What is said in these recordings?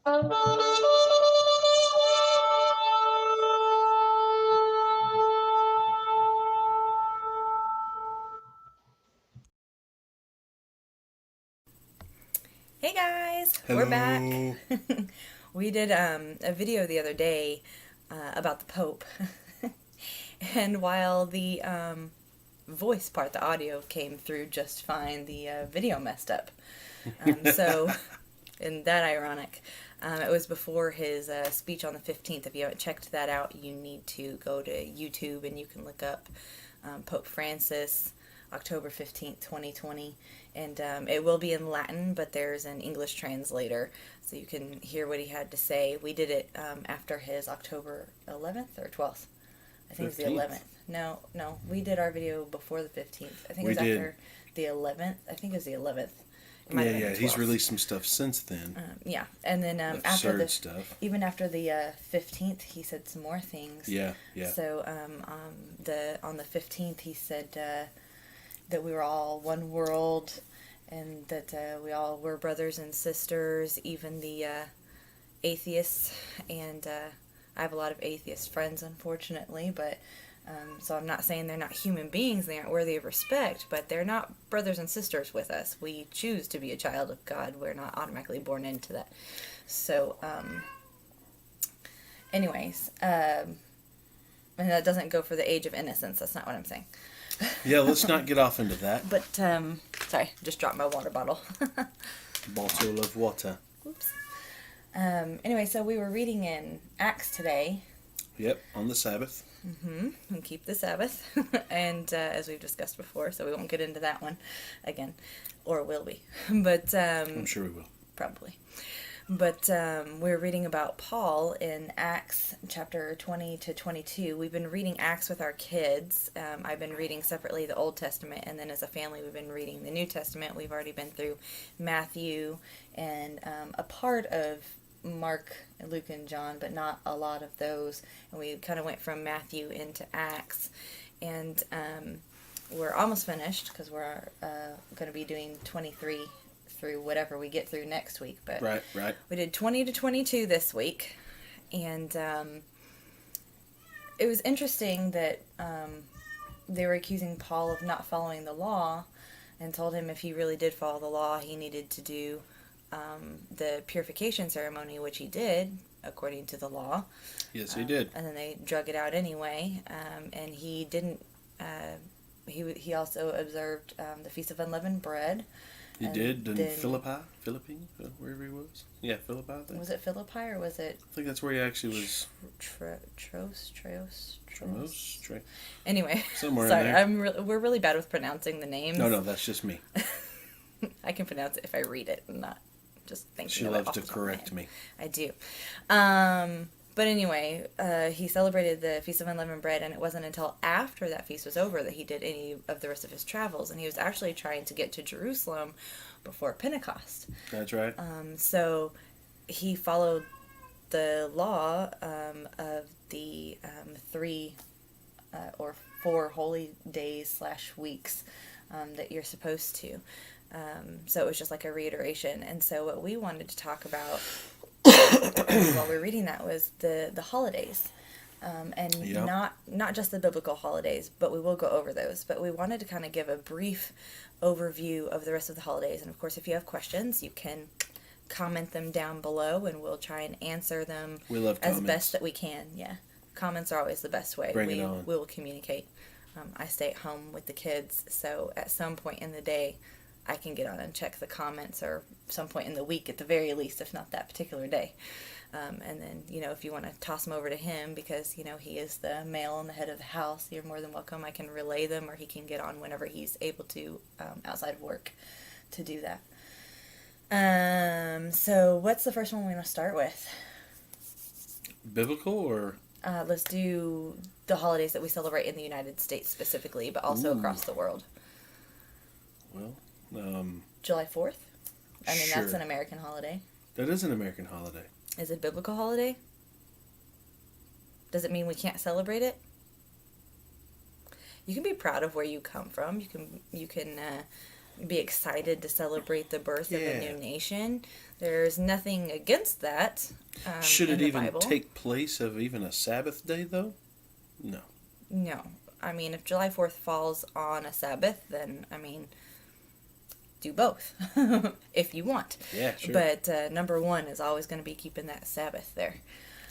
Hey guys, we're back. Hello. We did a video the other day about the Pope, and while the voice part, the audio came through just fine, the video messed up. So, isn't that ironic? It was before his speech on the 15th. If you haven't checked that out, you need to go to YouTube and you can look up Pope Francis, October 15th, 2020. And it will be in Latin, but there's an English translator, so you can hear what he had to say. We did it after his October 11th or 12th. I think 15th. it was the 11th. No, we did our video before the 15th. I think We it was did. after the 11th. I think it was the 11th. It Yeah, might have been yeah. the He's 12th. released some stuff since then. Yeah, and then after Absurd the stuff. even after the 15th, he said some more things. Yeah, yeah. So on the 15th, he said that we were all one world, and that we all were brothers and sisters, even the atheists. And I have a lot of atheist friends, unfortunately, but so I'm not saying they're not human beings, they aren't worthy of respect, but they're not brothers and sisters with us. We choose to be a child of God. We're not automatically born into that. So, anyways, and that doesn't go for the age of innocence. That's not what I'm saying. Yeah, let's not get off into that. But, sorry, just dropped my water bottle. Bottle of water. Oops. Anyway, so we were reading in Acts today. Yep, on the Sabbath. And keep the Sabbath. And as we've discussed before, so we won't get into that one again. Or will we? But, I'm sure we will. probably. But we're reading about Paul in Acts chapter 20 to 22. We've been reading Acts with our kids. I've been reading separately the Old Testament, and then as a family we've been reading the New Testament. We've already been through Matthew and a part of Mark, Luke, and John, but not a lot of those. And we kind of went from Matthew into Acts. And we're almost finished because we're going to be doing 23 through whatever we get through next week. But Right. we did 20 to 22 this week. And it was interesting that they were accusing Paul of not following the law, and told him if he really did follow the law, he needed to do the purification ceremony, which he did according to the law. Yes, he did. And then they drug it out anyway. And he didn't. He also observed the Feast of Unleavened Bread. He And did in then- Philippines, wherever he was. Yeah, Philippi, I think. Was it Philippi or was it I think that's where he actually was. Treos? Anyway, Anyway, somewhere sorry, in there. we're really bad with pronouncing the names. No, that's just me. I can pronounce it if I read it and not just thinking She of it loves off to the top of my correct head. me. I do. But anyway, he celebrated the Feast of Unleavened Bread, and it wasn't until after that feast was over that he did any of the rest of his travels, and he was actually trying to get to Jerusalem before Pentecost. That's right. So he followed the law of the 3 or 4 holy days / weeks that you're supposed to. So it was just like a reiteration. And so what we wanted to talk about while we were reading that was the holidays. And Yep. not just the biblical holidays, but we will go over those. But we wanted to kind of give a brief overview of the rest of the holidays. And of course, if you have questions, you can comment them down below, and we'll try and answer them We love as comments. best that we can. Yeah, comments are always the best way. Bring it on. We will communicate. I stay at home with the kids, so at some point in the day, I can get on and check the comments, or some point in the week at the very least, if not that particular day. And then, if you want to toss them over to him because, he is the male and the head of the house, you're more than welcome. I can relay them, or he can get on whenever he's able to, outside of work, to do that. So what's the first one we want to start with? Biblical or? Let's do the holidays that we celebrate in the United States specifically, but also Ooh. across the world. Well, July 4th? I mean, that's Sure. an American holiday. that is an American holiday. Is it a biblical holiday? Does it mean we can't celebrate it? You can be proud of where you come from. You can be excited to celebrate the birth of a Yeah. new nation. There's nothing against that. Should in it the even Bible. take place of even a Sabbath day, though? No. No. I mean, if July 4th falls on a Sabbath, then, I mean, do both if you want. Yeah, sure. But number one is always going to be keeping that Sabbath there.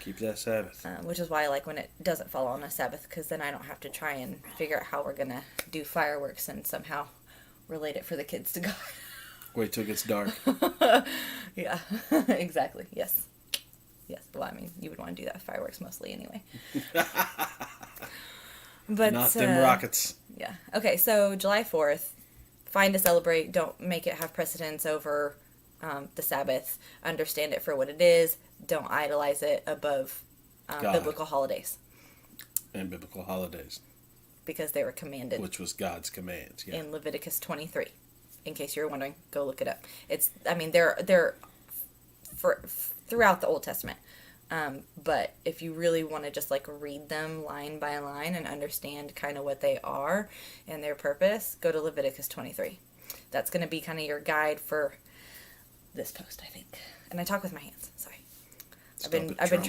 Keep that Sabbath. Which is why I like when it doesn't fall on a Sabbath, because then I don't have to try and figure out how we're going to do fireworks and somehow relate it for the kids to God. Wait till it gets dark. Yeah, exactly. Yes. Yes. Well, I mean, you would want to do that with fireworks mostly anyway. But Not them rockets. Yeah. Okay, so July 4th, fine to celebrate. Don't make it have precedence over the Sabbath. Understand it for what it is. Don't idolize it above biblical holidays. And biblical holidays. Because they were commanded. Which was God's commands. Yeah. In Leviticus 23. In case you were wondering, go look it up. They're throughout the Old Testament. But if you really want to just like read them line by line and understand kind of what they are and their purpose, go to Leviticus 23. That's going to be kind of your guide for this post, I think. And I talk with my hands. Sorry. I've been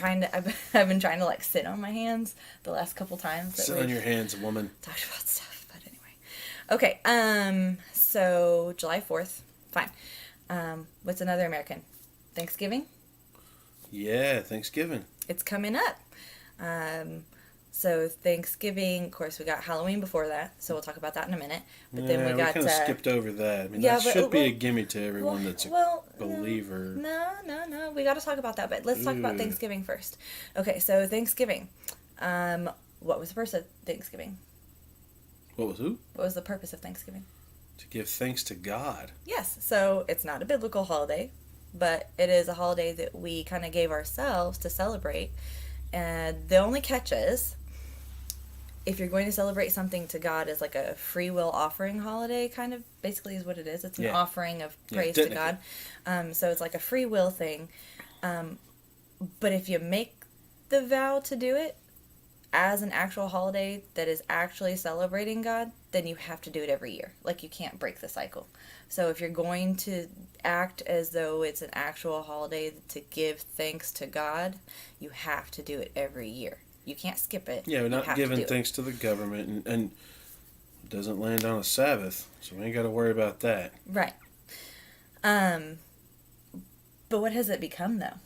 trying to like sit on my hands the last couple times. Sit on your hands, woman. Talked about stuff, but anyway. Okay. So July 4th, fine. What's another American? Thanksgiving. Yeah, Thanksgiving. It's coming up. So Thanksgiving, of course, we got Halloween before that, so we'll talk about that in a minute. But then we got kind of skipped over that. I mean, yeah, that should be a gimme to everyone that's a believer. No. We got to talk about that, but let's talk about Thanksgiving first. Okay, so Thanksgiving. What was the purpose of Thanksgiving? What was who? What was the purpose of Thanksgiving? To give thanks to God. Yes, so it's not a biblical holiday, but it is a holiday that we kind of gave ourselves to celebrate. And the only catch is, if you're going to celebrate something to God as like a free will offering holiday, kind of basically is what it is. It's an offering of praise to God. So it's like a free will thing. But if you make the vow to do it as an actual holiday that is actually celebrating God, then you have to do it every year. Like, you can't break the cycle. So if you're going to act as though it's an actual holiday to give thanks to God, you have to do it every year. You can't skip it. Yeah, we're not giving thanks to the government, and it doesn't land on a Sabbath, so we ain't got to worry about that. Right. But what has it become, though?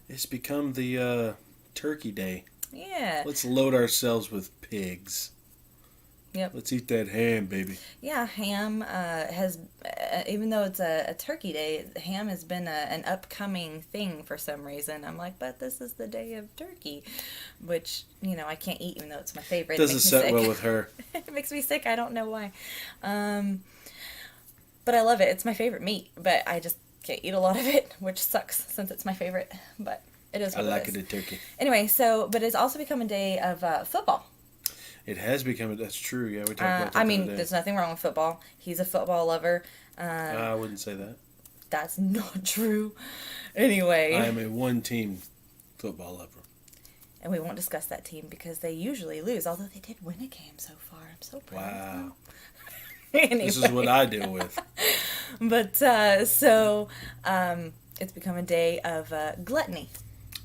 It's become the Turkey Day. Yeah. Let's load ourselves with pigs. Yep. Let's eat that ham, baby. Yeah, ham has, even though it's a turkey day, ham has been an upcoming thing for some reason. I'm like, but this is the day of turkey, which, I can't eat even though it's my favorite. Doesn't set well with her. It makes me sick. I don't know why. But I love it. It's my favorite meat, but I just can't eat a lot of it, which sucks since it's my favorite. But it is what I like it is. it in turkey. Anyway, but it's also become a day of football. It has become. That's true. Yeah, we talked about that. I mean, there's nothing wrong with football. He's a football lover. I wouldn't say that. That's not true. Anyway. I am a one-team football lover. And we won't discuss that team because they usually lose, although they did win a game so far. I'm so proud of them. Anyway. This is what I deal with. But, it's become a day of gluttony.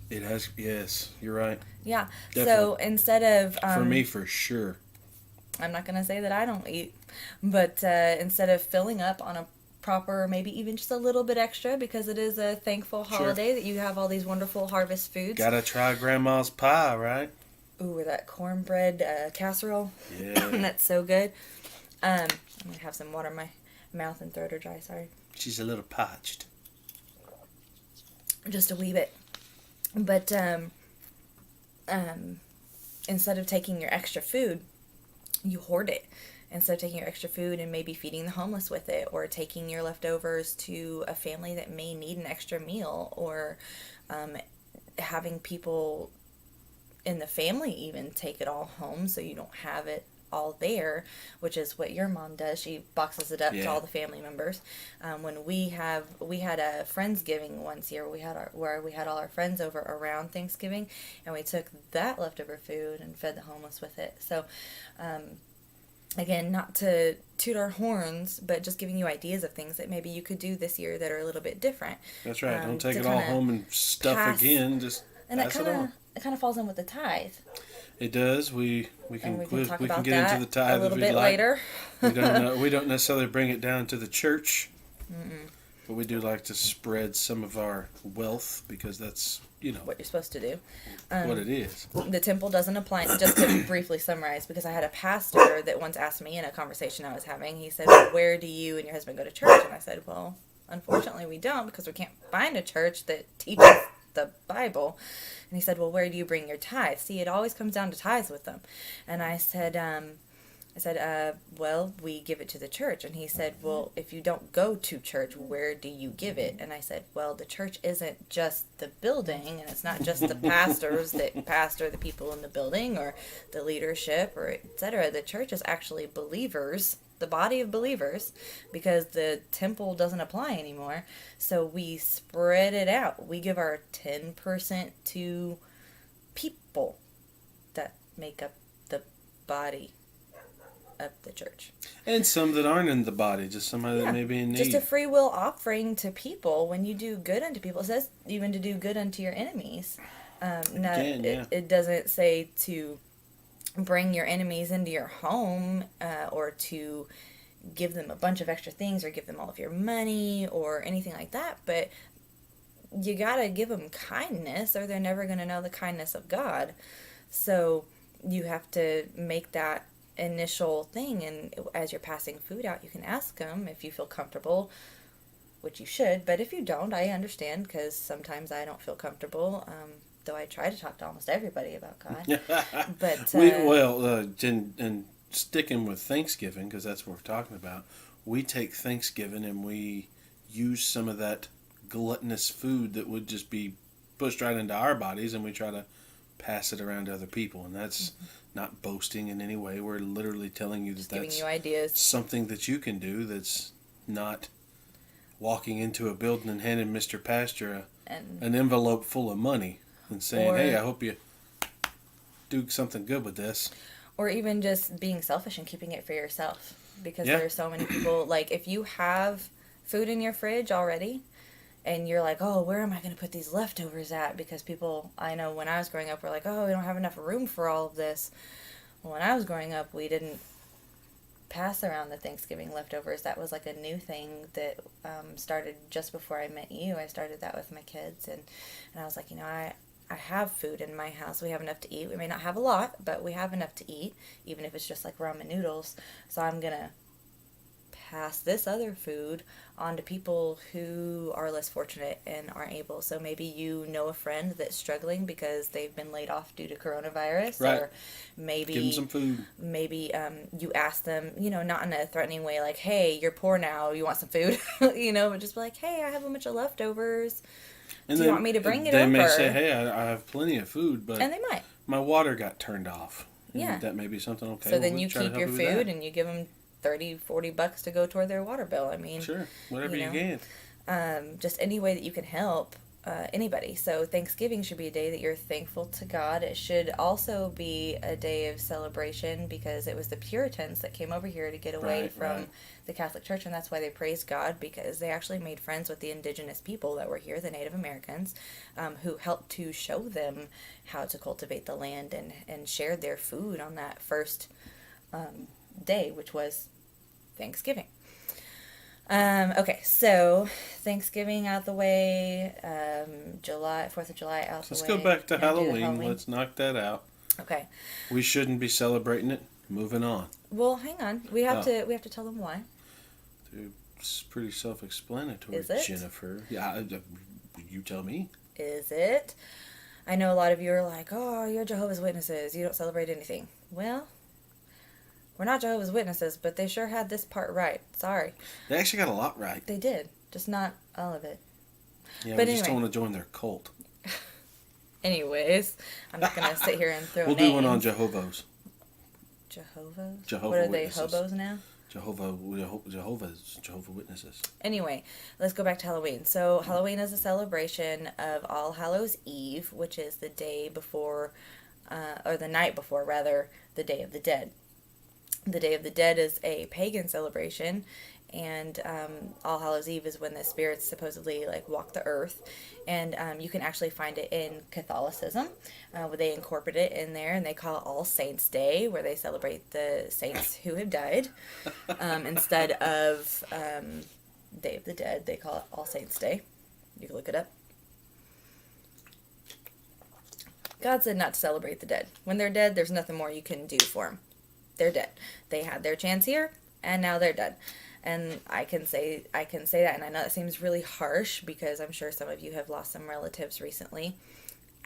It has, yes, you're right. Yeah. Definitely. So instead of... for me, for sure. I'm not going to say that I don't eat, but instead of filling up on a proper, maybe even just a little bit extra, because it is a thankful holiday that you have all these wonderful harvest foods. Gotta try Grandma's pie, right? Ooh, or that cornbread casserole. Yeah. That's so good. I'm going to have some water in my mouth and throat are dry, sorry. She's a little parched. Just a wee bit. But instead of taking your extra food, you hoard it. Instead of taking your extra food and maybe feeding the homeless with it, or taking your leftovers to a family that may need an extra meal, or having people in the family even take it all home so you don't have it all there, which is what your mom does. She boxes it up to all the family members. When we had a Friendsgiving once year, where we had all our friends over around Thanksgiving, and we took that leftover food and fed the homeless with it. So again, not to toot our horns, but just giving you ideas of things that maybe you could do this year that are a little bit different. That's right. Don't take To it all kinda home and stuff pass, again. Just and pass it on. it kind of falls in with the tithe, It does. and we can talk we can about get into that the a tithe if little we'd bit like. later. We don't necessarily bring it down to the church, but we do like to spread some of our wealth because that's What you're supposed to do. what it is. The temple doesn't apply. Just to briefly summarize, because I had a pastor that once asked me in a conversation I was having, he said, well, where do you and your husband go to church? And I said, well, unfortunately we don't, because we can't find a church that teaches the Bible. And he said, well, where do you bring your tithes? See, it always comes down to tithes with them. And I said, well, we give it to the church. And he said, well, if you don't go to church, where do you give it? And I said, well, the church isn't just the building, and it's not just the pastors that pastor the people in the building or the leadership or etc. The church is actually believers, the body of believers, because the temple doesn't apply anymore. So we spread it out. We give our 10% to people that make up the body of the church. And some that aren't in the body, just somebody that may be in need. Just a free will offering to people. When you do good unto people, it says even to do good unto your enemies. It doesn't say to bring your enemies into your home or to give them a bunch of extra things or give them all of your money or anything like that. But you gotta give them kindness, or they're never gonna know the kindness of God. So you have to make that initial thing, and as you're passing food out, you can ask them if you feel comfortable, which you should, but if you don't, I understand, because sometimes I don't feel comfortable, though I try to talk to almost everybody about God. But and sticking with Thanksgiving, because that's what we're talking about, we take Thanksgiving and we use some of that gluttonous food that would just be pushed right into our bodies, and we try to pass it around to other people, and that's not boasting in any way. We're literally telling you that giving that's you ideas, something that you can do that's not walking into a building and handing Mr. Pastor an envelope full of money and saying, hey, I hope you do something good with this. Or even just being selfish and keeping it for yourself, because there are so many people, like if you have food in your fridge already and you're like, oh, where am I going to put these leftovers at? Because people, I know when I was growing up, were like, oh, we don't have enough room for all of this. Well, when I was growing up, we didn't pass around the Thanksgiving leftovers. That was like a new thing that started just before I met you. I started that with my kids, and I was like, I have food in my house. We have enough to eat. We may not have a lot, but we have enough to eat, even if it's just like ramen noodles. So I'm going to pass this other food on to people who are less fortunate and aren't able. So maybe you know a friend that's struggling because they've been laid off due to coronavirus, right. Or maybe give them some food. Maybe you ask them, not in a threatening way, like, "Hey, you're poor now. You want some food?" But just be like, "Hey, I have a bunch of leftovers. And do you want me to bring it over?" They may say, "Hey, I have plenty of food, but and they might. My water got turned off." Yeah, that may be something. Okay, so then you keep your food and you give them $30-$40 to go toward their water bill. I mean, sure, whatever you can. Just any way that you can help anybody. So Thanksgiving should be a day that you're thankful to God. It should also be a day of celebration, because it was the Puritans that came over here to get away from the Catholic Church, and that's why they praised God, because they actually made friends with the indigenous people that were here, the Native Americans, who helped to show them how to cultivate the land and shared their food on that first day, which was Thanksgiving. Okay, so Thanksgiving out the way, 4th of July out the way. Let's go back to Halloween. Let's knock that out. Okay. We shouldn't be celebrating it. Moving on. Well, hang on. We have to tell them why. It's pretty self-explanatory, Is it? Jennifer. Yeah, you tell me. Is it? I know a lot of you are like, oh, you're Jehovah's Witnesses. You don't celebrate anything. Well, we're not Jehovah's Witnesses, but they sure had this part right. Sorry. They actually got a lot right. They did. Just not all of it. Yeah, but we just don't want to join their cult. Anyways, I'm not going to sit here and throw We'll names. do one on Jehovah's. Jehovah's? Jehovah What are Witnesses. they, hobos now? Jehovah Witnesses. Anyway, let's go back to Halloween. So Halloween is a celebration of All Hallows Eve, which is the day before, or the night before, rather, the Day of the Dead. The Day of the Dead is a pagan celebration, and All Hallows Eve is when the spirits supposedly like walk the earth, and you can actually find it in Catholicism, where they incorporate it in there, and they call it All Saints Day, where they celebrate the saints who have died, instead of Day of the Dead. They call it All Saints Day. You can look it up. God said not to celebrate the dead. When they're dead, there's nothing more you can do for them. They're dead. They had their chance here, and now they're dead. And I can say that, and I know that seems really harsh because I'm sure some of you have lost some relatives recently,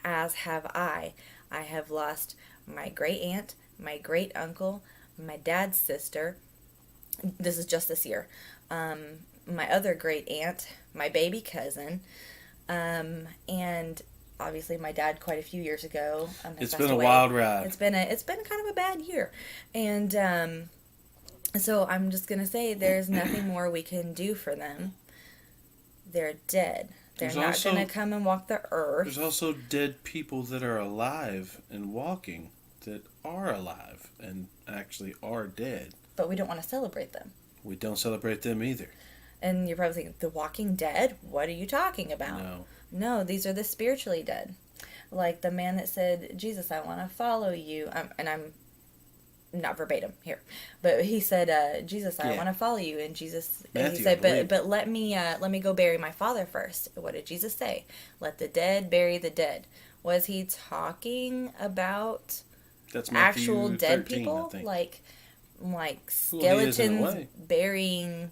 as have I. I have lost my great aunt, my great uncle, my dad's sister. This is just this year. My other great aunt, my baby cousin, and obviously my dad quite a few years ago. It's been a wild ride. It's been kind of a bad year, and so I'm just gonna say there's nothing more we can do for them. They're dead. They're not gonna come and walk the earth. There's also dead people that are alive and walking that are alive and actually are dead. But we don't want to celebrate them. We don't celebrate them either. And you're probably thinking, The Walking Dead? What are you talking about? No, these are the spiritually dead. Like the man that said, Jesus, I want to follow you. And I'm not verbatim here. But he said, Jesus, I want to follow you. And Jesus, Matthew, he said, but let me go bury my father first. What did Jesus say? Let the dead bury the dead. Was he talking about actual dead 13, people? Like skeletons burying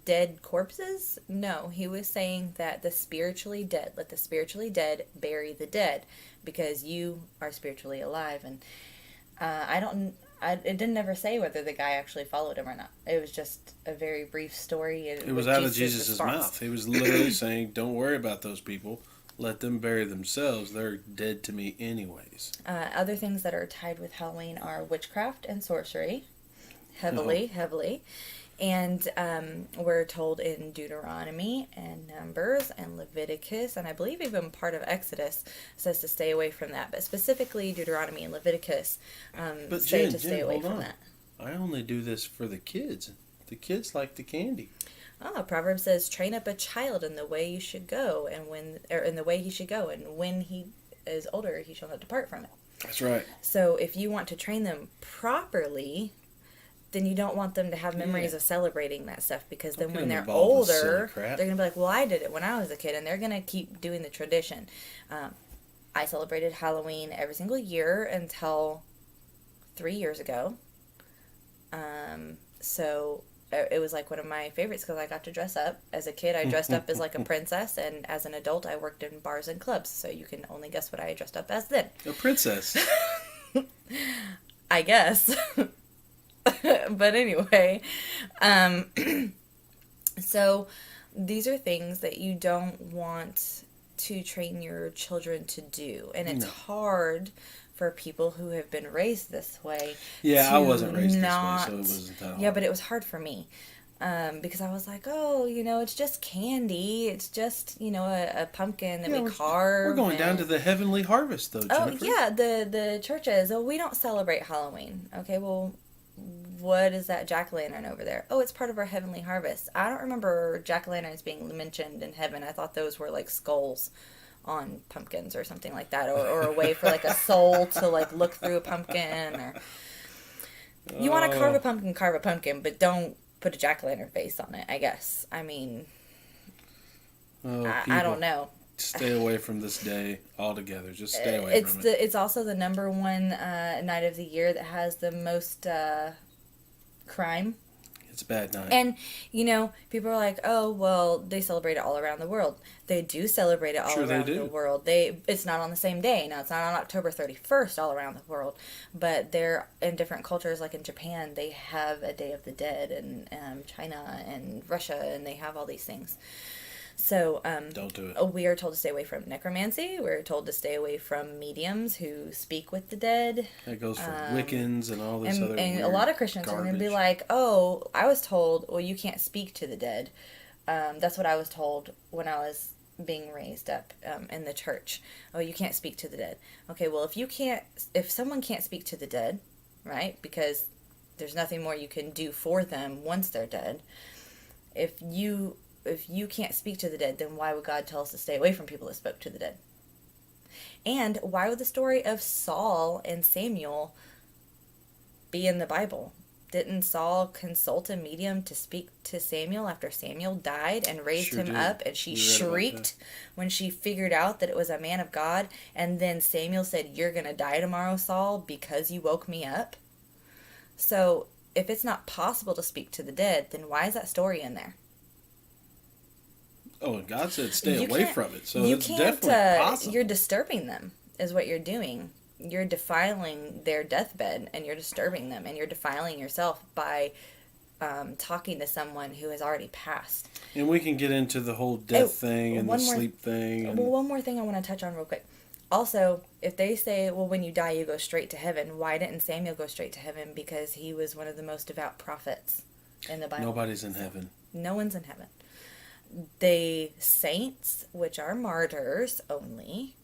dead corpses? No, he was saying that the spiritually dead, let the spiritually dead bury the dead, because you are spiritually alive. And it didn't ever say whether the guy actually followed him or not. It was just a very brief story. It was out of Jesus' mouth. He was literally saying, don't worry about those people. Let them bury themselves. They're dead to me anyways. Other things that are tied with Halloween are witchcraft and sorcery. Heavily. And we're told in Deuteronomy and Numbers and Leviticus, and I believe even part of Exodus says to stay away from that. But specifically Deuteronomy and Leviticus say to stay away from that. I only do this for the kids. The kids like the candy. Proverbs says, train up a child in the way you should go, in the way he should go, and when he is older, he shall not depart from it. That's right. So if you want to train them properly, then you don't want them to have memories of celebrating that stuff, because then when they're older, they're going to be like, well, I did it when I was a kid, and they're going to keep doing the tradition. I celebrated Halloween every single year until 3 years ago. So it was like one of my favorites because I got to dress up. As a kid, I dressed up as like a princess, and as an adult, I worked in bars and clubs, so you can only guess what I dressed up as then. A princess. I guess. But anyway, so these are things that you don't want to train your children to do, and it's hard for people who have been raised this way. Yeah, I wasn't raised this way, so it wasn't that hard. Yeah, but it was hard for me. Because I was like, oh, it's just candy. It's just, a pumpkin that we carve. We're going down to the heavenly harvest, though, Jennifer. Oh, yeah, the churches. Oh, we don't celebrate Halloween. Okay, well, what is that jack-o'-lantern over there? Oh, it's part of our heavenly harvest. I don't remember jack-o'-lanterns being mentioned in heaven. I thought those were like skulls on pumpkins or something like that, or a way for like a soul to like look through a pumpkin. Or you want to carve a pumpkin, but don't put a jack-o'-lantern face on it, I guess. I mean, I don't know. Stay away from this day altogether. Just stay away from it. It's also the number one night of the year that has the most crime. It's a bad night. And, people are like, oh, well, they celebrate it all around the world. They do celebrate it all around the world. It's not on the same day. Now, it's not on October 31st all around the world. But they're in different cultures, like in Japan, they have a Day of the Dead, and China and Russia, and they have all these things. So, don't do it. We are told to stay away from necromancy. We're told to stay away from mediums who speak with the dead. That goes for Wiccans and all this other and a lot of Christians are going to be like, oh, I was told, well, you can't speak to the dead. That's what I was told when I was being raised up in the church. Oh, you can't speak to the dead. Okay, well, if someone can't speak to the dead, right, because there's nothing more you can do for them once they're dead. If you can't speak to the dead, then why would God tell us to stay away from people that spoke to the dead? And why would the story of Saul and Samuel be in the Bible? Didn't Saul consult a medium to speak to Samuel after Samuel died and raised Sure him did. up? And she shrieked when she figured out that it was a man of God. And then Samuel said, "You're going to die tomorrow, Saul, because you woke me up." So if it's not possible to speak to the dead, then why is that story in there? Oh, and God said stay You away can't- from it. So you it's can't, definitely possible. You're disturbing them, is what you're doing. You're defiling their deathbed, and you're disturbing them, and you're defiling yourself by talking to someone who has already passed. And we can get into the whole death thing and the one more- sleep thing. And Well, one more thing I want to touch on real quick. Also, if they say, well, when you die, you go straight to heaven, why didn't Samuel go straight to heaven? Because he was one of the most devout prophets in the Bible. nobody's in heaven. No one's in heaven. The saints, which are martyrs only,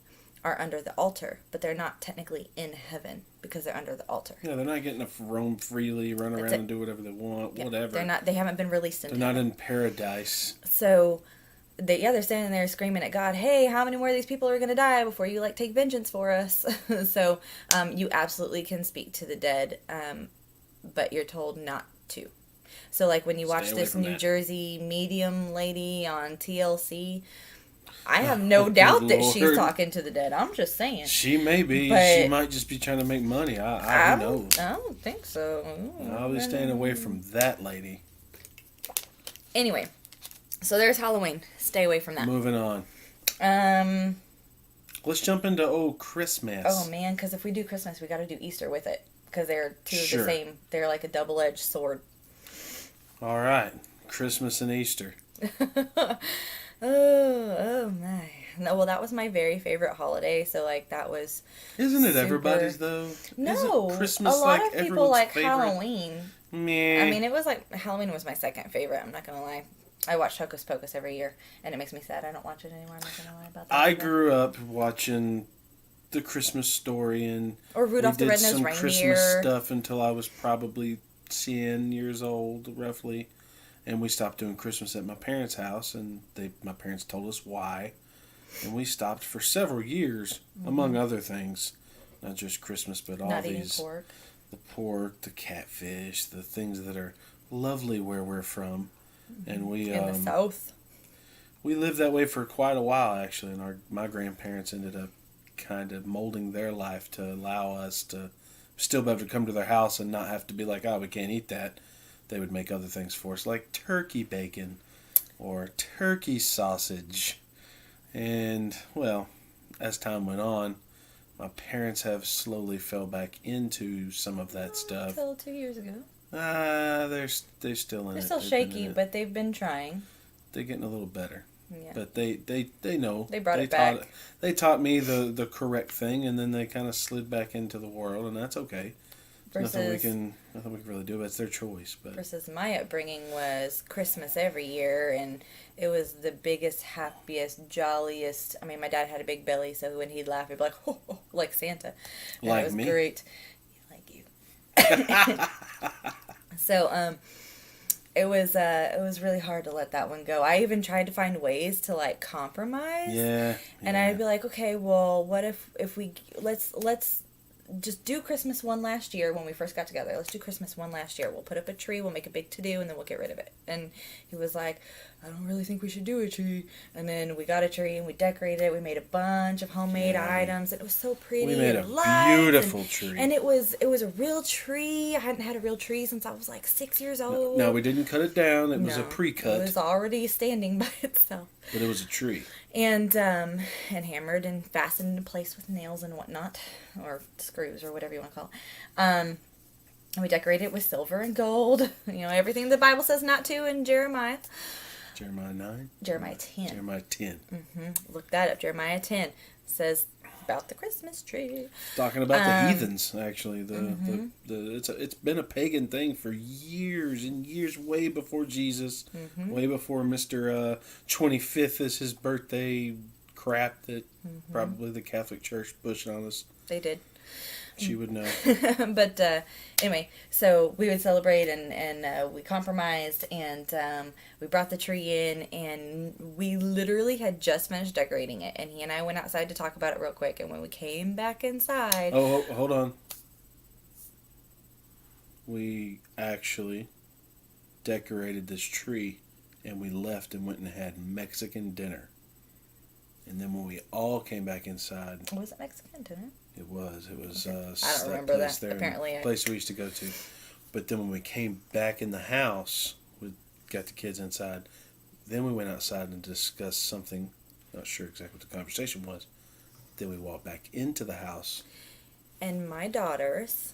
are under the altar, but they're not technically in heaven because they're under the altar. Yeah, they're not getting to roam freely, run around and do whatever they want, Yeah, whatever. They're not. They haven't been released into They're not heaven. in paradise. So, they're standing there screaming at God, "Hey, how many more of these people are going to die before you take vengeance for us?" So, you absolutely can speak to the dead, but you're told not to. So, when you watch Stay away this from New that. Jersey medium lady on TLC, I have no Good doubt that she's Lord. talking to the dead. I'm just saying. She may be. But- She might just be trying to make money. I Who knows? don't think so. I'll be staying away from that lady. Anyway, so there's Halloween. Stay away from that. Moving on. Um. Let's jump into Christmas. Oh man, because if we do Christmas, we got to do Easter with it because they're two of Sure. the same. They're like a double-edged sword. All right. Christmas and Easter. Oh my. No, well, that was my very favorite holiday. So that was. Isn't it Super- everybody's though? No, Isn't Christmas a lot like of people everyone's like favorite? Halloween. Meh. I mean, it was Halloween was my second favorite. I'm not gonna lie. I watch Hocus Pocus every year, and it makes me sad. I don't watch it anymore. I'm not gonna lie about that. I either. grew up watching The Christmas Story and Or Rudolph the we did Red-Nosed some Reindeer. Christmas stuff until I was probably 10 years old, roughly. And we stopped doing Christmas at my parents' house, and my parents told us why. And we stopped for several years, among other things. Not just Christmas, but all Not eating these pork. the pork, the catfish, the things that are lovely where we're from. And we In the South. we lived that way for quite a while, actually. And my grandparents ended up kind of molding their life to allow us to still be able to come to their house and not have to be like, oh, we can't eat that. They would make other things for us, like turkey bacon or turkey sausage. And, well, as time went on, my parents have slowly fell back into some of that stuff. Until 2 years ago. They're still in They're it. still They've been shaky, in it. but they've been trying. They're getting a little better. Yeah. But they know. They brought it taught back. They taught me the correct thing, and then they kind of slid back into the world, and that's okay. There's nothing we can really do. It's their choice. But Versus my upbringing was Christmas every year, and it was the biggest, happiest, jolliest. I mean, my dad had a big belly, so when he'd laugh, he'd be like, "Ho, ho," like Santa. And Like it was me. great. Like you. So, it was really hard to let that one go. I even tried to find ways to compromise. yeah. And I'd be like, okay, well, what if we let's just do Christmas one last year when we first got together. Let's do Christmas one last year. We'll put up a tree, we'll make a big to-do, and then we'll get rid of it. And he was like, I don't really think we should do a tree. And then we got a tree and we decorated it. We made a bunch of homemade items. It was so pretty. We made a and lights, beautiful tree. And it was a real tree. I hadn't had a real tree since I was 6 years old. No, we didn't cut it down. It was a No, pre-cut, It was already standing by itself. but it was a tree. And hammered and fastened into place with nails and whatnot, or screws or whatever you want to call it. And we decorated it with silver and gold. Everything the Bible says not to in Jeremiah. Jeremiah 9? Jeremiah 10. Jeremiah 10. Look that up. Jeremiah 10 says about the Christmas tree. Talking about the heathens, actually. It's been a pagan thing for years and years, way before Jesus, way before Mr. 25th is his birthday, crap that probably the Catholic Church pushed on us. They did. She would know. But anyway, so we would celebrate, and we compromised, and we brought the tree in, and we literally had just finished decorating it, and he and I went outside to talk about it real quick, and when we came back inside... Oh, hold on. We actually decorated this tree, and we left and went and had Mexican dinner. And then when we all came back inside... Was it Mexican dinner? It was. Okay. I don't remember that. There, apparently. Place we used to go to. But then when we came back in the house, we got the kids inside. Then we went outside and discussed something. Not sure exactly what the conversation was. Then we walked back into the house. And my daughters,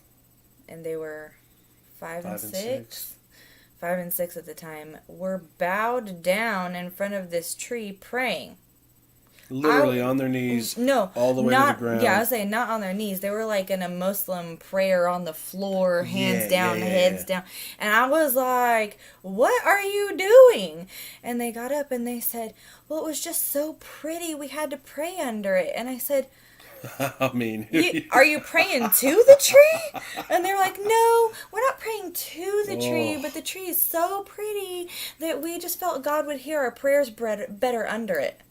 and they were 5 and 6. 5 and 6 at the time, were bowed down in front of this tree praying. Literally on their knees. No. All the way to the ground. Yeah, I was saying not on their knees. They were like in a Muslim prayer on the floor, hands down, heads down. And I was like, what are you doing? And they got up and they said, well, it was just so pretty. We had to pray under it. And I said, I mean, are you praying to the tree? And they were like, no, we're not praying to the tree, but the tree is so pretty that we just felt God would hear our prayers better under it.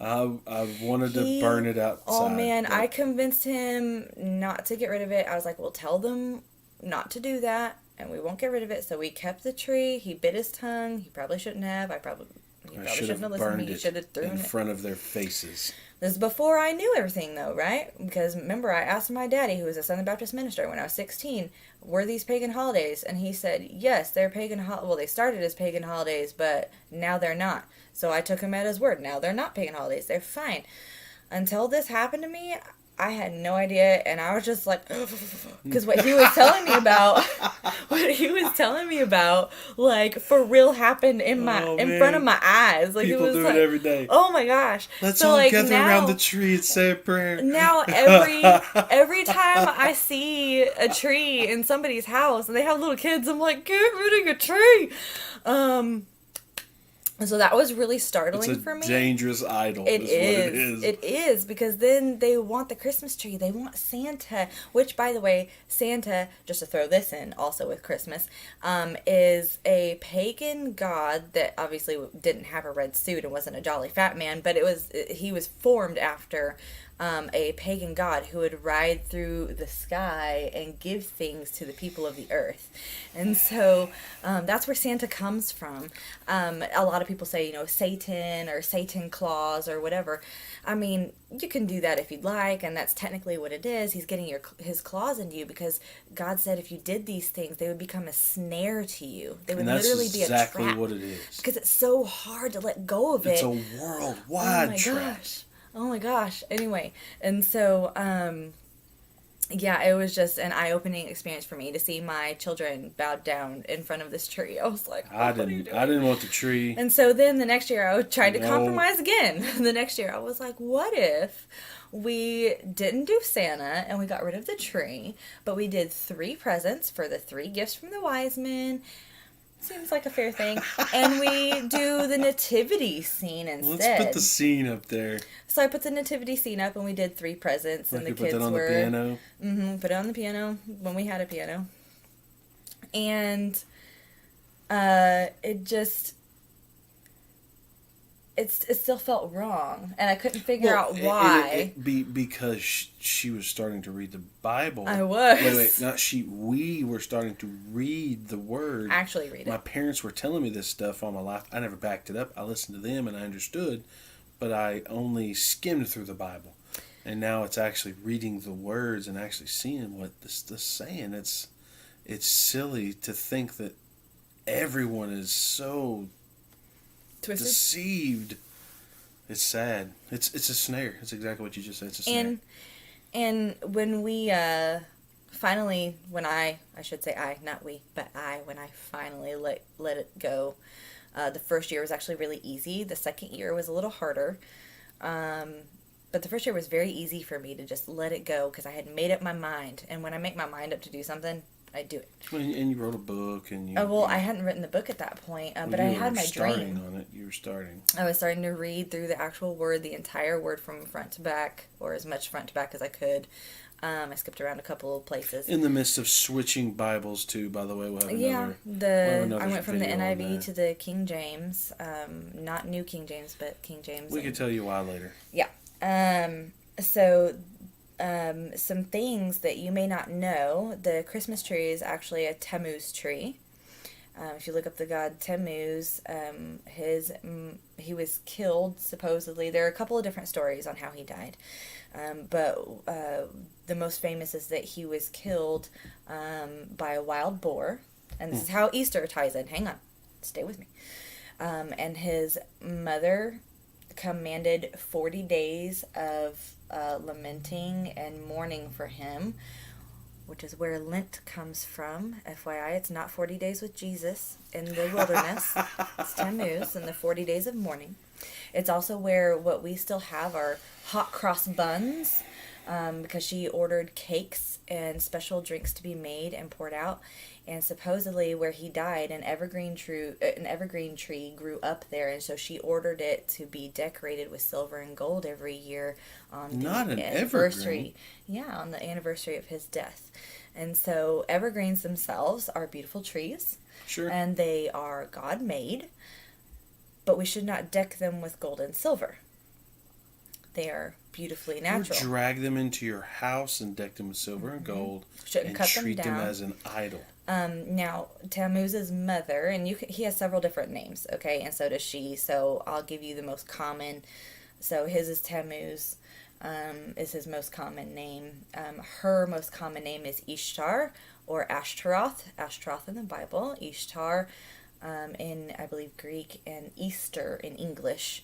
I wanted to burn it outside. Oh, man, I convinced him not to get rid of it. I was like, well, tell them not to do that, and we won't get rid of it. So we kept the tree. He bit his tongue. He probably shouldn't have. He probably shouldn't have listened to me. He should have thrown it in front of their faces. This is before I knew everything, though, right? Because, remember, I asked my daddy, who was a Southern Baptist minister when I was 16, were these pagan holidays? And he said, yes, they're pagan holidays. Well, they started as pagan holidays, but now they're not. So I took him at his word. Now they're not pagan holidays. They're fine. Until this happened to me, I had no idea, and I was just like, because what he was telling me about, like, for real happened in front of my eyes. Like, people it was do like, it every day. Oh my gosh! Let's so, all like, gather now, around the tree and say a prayer. Now every time I see a tree in somebody's house and they have little kids, I'm like, get rid of your tree. So that was really startling for me. It's a dangerous idol. It is. It is, because then they want the Christmas tree. They want Santa, which, by the way, Santa, just to throw this in also with Christmas, is a pagan god that obviously didn't have a red suit and wasn't a jolly fat man, but he was formed after a pagan god who would ride through the sky and give things to the people of the earth. And so that's where Santa comes from. A lot of people say, Satan or Satan claws or whatever. I mean, you can do that if you'd like, and that's technically what it is. He's getting his claws into you because God said if you did these things, they would become a snare to you. They would literally be a trap. That's exactly what it is. Because it's so hard to let go of it. It's a worldwide trap. Oh my gosh. Anyway, and so, yeah, it was just an eye-opening experience for me to see my children bowed down in front of this tree. I was like, I didn't want the tree. And so then the next year I tried to compromise again. The next year I was like, what if we didn't do Santa and we got rid of the tree, but we did 3 presents for the 3 gifts from the wise men? Seems like a fair thing. And we do the nativity scene instead. Let's put the scene up there. So I put the nativity scene up and we did 3 presents. And the kids put that on the piano? Mm-hmm. Put it on the piano when we had a piano. And it still felt wrong. And I couldn't figure out why. Because she was starting to read the Bible. I was. Wait, not she. We were starting to read the Word. Actually read it. My parents were telling me this stuff all my life. I never backed it up. I listened to them and I understood, but I only skimmed through the Bible. And now it's actually reading the words and actually seeing what this is saying. It's silly to think that everyone is so twisted, deceived. It's sad. It's a snare. It's exactly what you just said. It's a snare. And when we finally, when I finally let it go, the first year was actually really easy. The second year was a little harder. But the first year was very easy for me to just let it go because I had made up my mind. And when I make my mind up to do something, I'd do it. And you wrote a book, and you. Oh, well, I hadn't written the book at that point, but I had my dream. On it. You were starting. I was starting to read through the actual word, the entire word from front to back, or as much front to back as I could. I skipped around a couple of places. In the midst of switching Bibles, too, by the way, we'll have another. I went from the NIV to the King James, not New King James, but King James. We could tell you why later. Yeah. So, some things that you may not know: the Christmas tree is actually a Tammuz tree. If you look up the god Tammuz, he was killed supposedly. There are a couple of different stories on how he died, but the most famous is that he was killed by a wild boar, and this is how Easter ties in. Hang on, stay with me. And his mother commanded 40 days of lamenting and mourning for him, which is where Lent comes from. FYI, it's not 40 days with Jesus in the wilderness. It's Tammuz and the 40 days of mourning. It's also where what we still have are hot cross buns, because she ordered cakes and special drinks to be made and poured out. And supposedly where he died, an evergreen tree grew up there, and so she ordered it to be decorated with silver and gold every year on the anniversary. Evergreen. Yeah, on the anniversary of his death. And so evergreens themselves are beautiful trees. Sure. And they are God-made, but we should not deck them with gold and silver. They are beautifully natural. Or drag them into your house and deck them with silver and gold. Shouldn't and cut treat them down as an idol. Now, Tammuz's mother, and he has several different names, okay, and so does she, so I'll give you the most common. So his is Tammuz, is his most common name. Her most common name is Ishtar, or Ashtaroth in the Bible, Ishtar in, I believe, Greek, and Easter in English.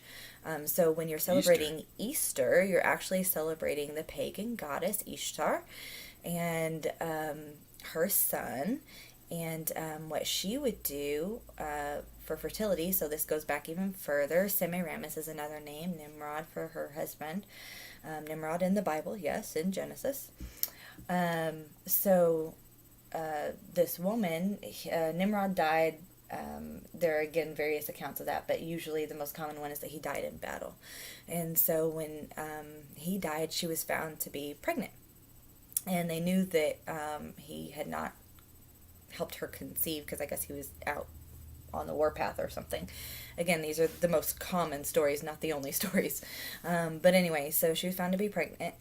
So when you're celebrating Easter, you're actually celebrating the pagan goddess Ishtar, and her son, and what she would do for fertility. So this goes back even further. Semiramis is another name. Nimrod for her husband. Nimrod in the Bible, yes, in Genesis. This woman, Nimrod died. There are, again, various accounts of that, but usually the most common one is that he died in battle. And so when he died, she was found to be pregnant. And they knew that he had not helped her conceive, because I guess he was out on the warpath or something. Again, these are the most common stories, not the only stories. But anyway, so she was found to be pregnant.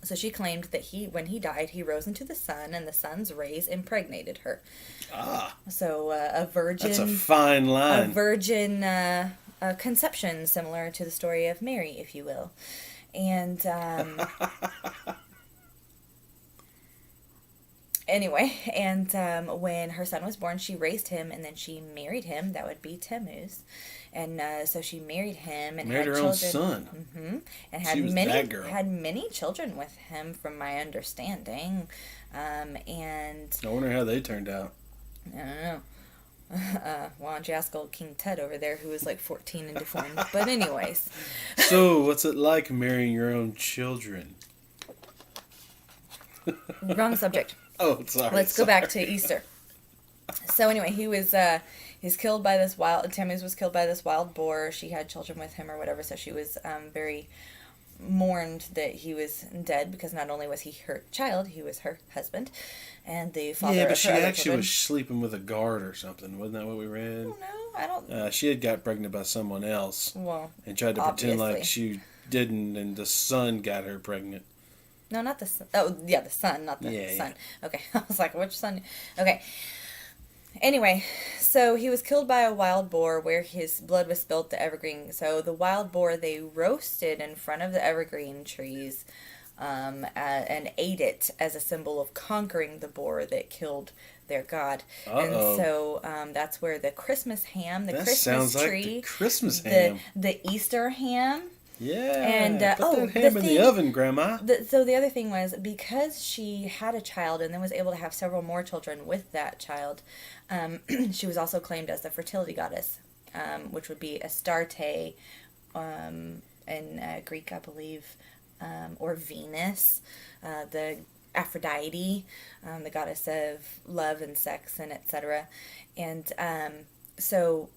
So she claimed that when he died, he rose into the sun, and the sun's rays impregnated her. Ah. So a virgin... That's a fine line. A virgin conception, similar to the story of Mary, if you will. And... Anyway, and when her son was born, she raised him, and then she married him. That would be Tammuz. And so she married him and married had her children. Own son. Mm-hmm. And had many children with him, from my understanding. And I wonder how they turned out. I don't know. Why don't you ask old King Tut over there, who was like 14 and deformed? But anyways. So, what's it like marrying your own children? Wrong subject. Oh, sorry. Let's go back to Easter. So anyway, he's killed by this Tammuz was killed by this wild boar. She had children with him or whatever, so she was very mourned that he was dead, because not only was he her child, he was her husband, and the father of her other children. Yeah, but she actually was sleeping with a guard or something. Wasn't that what we read? Oh, no, I don't... she had got pregnant by someone else. Well, and tried to pretend like she didn't, and the son got her pregnant. No, not the son. Oh, yeah, the son, not the son. Yeah. Okay, I was like, which son? Okay. Anyway, so he was killed by a wild boar, where his blood was spilled to evergreen. So the wild boar, they roasted in front of the evergreen trees and ate it as a symbol of conquering the boar that killed their god. Uh-oh. And so that's where the Christmas ham, the Christmas tree, like the Christmas ham, the Easter ham. Yeah, and put that ham in the oven, Grandma. So the other thing was, because she had a child and then was able to have several more children with that child, she was also claimed as the fertility goddess, which would be Astarte in Greek, I believe, or Venus. The Aphrodite, the goddess of love and sex and etc. And so,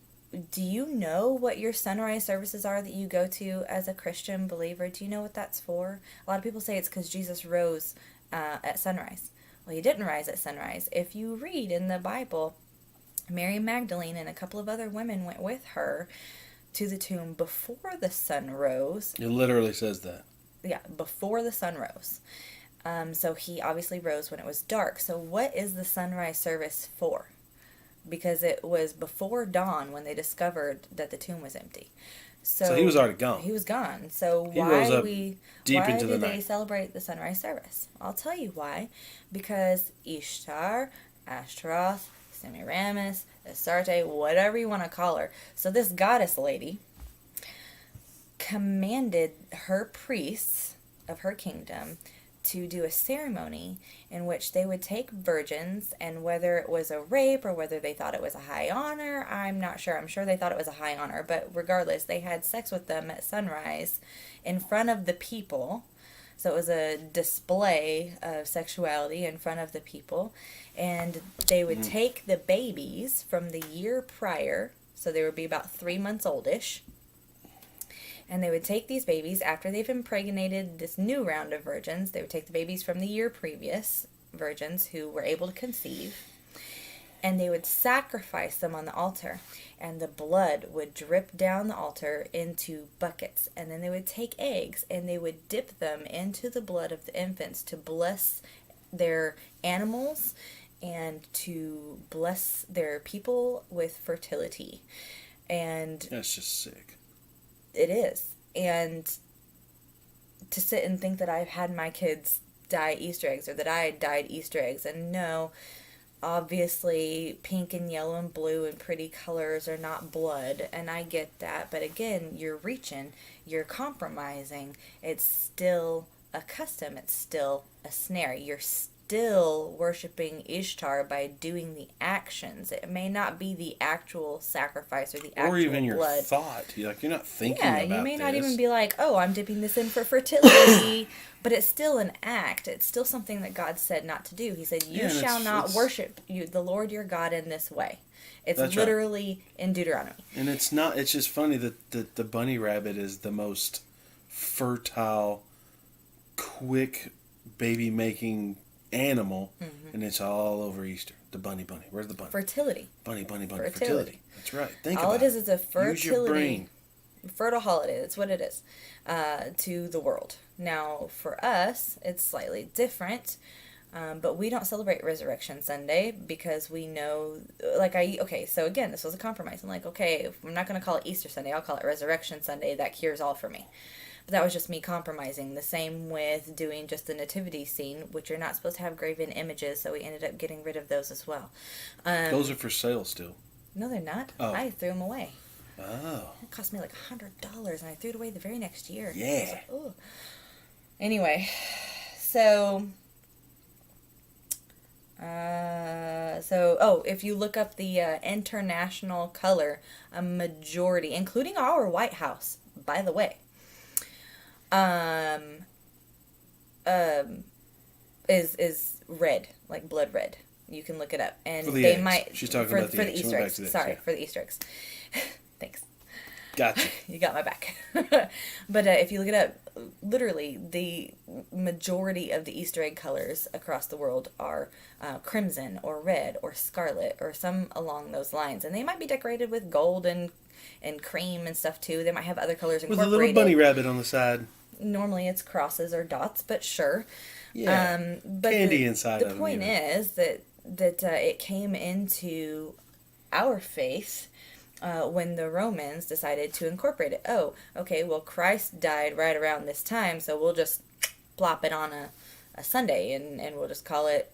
do you know what your sunrise services are that you go to as a Christian believer? Do you know what that's for? A lot of people say it's because Jesus rose at sunrise. Well, he didn't rise at sunrise. If you read in the Bible, Mary Magdalene and a couple of other women went with her to the tomb before the sun rose. It literally says that. Yeah, before the sun rose. So he obviously rose when it was dark. So what is the sunrise service for? Because it was before dawn when they discovered that the tomb was empty. So he was already gone. He was gone. So he rose up deep why into the do night. they celebrate the sunrise service? I'll tell you why. Because Ishtar, Ashtaroth, Semiramis, Astarte, whatever you want to call her. So this goddess lady commanded her priests of her kingdom to do a ceremony in which they would take virgins, and whether it was a rape or whether they thought it was a high honor, I'm not sure. I'm sure they thought it was a high honor, but regardless, they had sex with them at sunrise in front of the people. So it was a display of sexuality in front of the people, and they would take the babies from the year prior, so they would be about 3 months oldish, and they would take these babies after they've impregnated this new round of virgins. They would take the babies from the year previous, virgins who were able to conceive, and they would sacrifice them on the altar, and the blood would drip down the altar into buckets, and then they would take eggs and they would dip them into the blood of the infants to bless their animals and to bless their people with fertility. And that's just sick. it is. And to sit and think that I've had my kids dye Easter eggs, or that I dyed Easter eggs, and no, obviously pink and yellow and blue and pretty colors are not blood, and I get that, but again, you're reaching, you're compromising. It's still a custom, it's still a snare. You're still worshiping Ishtar by doing the actions. It may not be the actual sacrifice or the actual or even blood. your thought. You're not thinking yeah, about you may this. not even be like, oh, I'm dipping this in for fertility, but it's still an act. It's still something that God said not to do. He said, you shall not worship the Lord your God in this way. It's literally in Deuteronomy. And it's not, it's just funny that the bunny rabbit is the most fertile, quick baby making animal, and it's all over Easter. The bunny. Where's the bunny? Fertility. Bunny. Fertility. That's right. Think all about it is a fertility. Use your brain. Fertile holiday. That's what it is to the world. Now, for us, it's slightly different, but we don't celebrate Resurrection Sunday because we know, so again, this was a compromise. I'm like, okay, I'm not going to call it Easter Sunday. I'll call it Resurrection Sunday. That cures all for me. But that was just me compromising. The same with doing just the nativity scene, which you're not supposed to have graven images, so we ended up getting rid of those as well. Those are for sale still. No, they're not. Oh. I threw them away. Oh. It cost me like $100, and I threw it away the very next year. Yeah. Like, anyway, so if you look up the international color, a majority, including our White House, by the way, is red, like blood red. You can look it up, and for the they eggs. might. She's talking for, about the for eggs. the Easter eggs. Sorry, for the Easter eggs. Thanks. Gotcha. You got my back. But if you look it up, literally the majority of the Easter egg colors across the world are crimson or red or scarlet or some along those lines, and they might be decorated with gold and cream and stuff too. They might have other colors incorporated. With a little bunny rabbit on the side. Normally it's crosses or dots, but sure. Yeah. But candy inside of them. The point is that it came into our faith when the Romans decided to incorporate it. Oh, okay, well, Christ died right around this time, so we'll just plop it on a Sunday, and we'll just call it,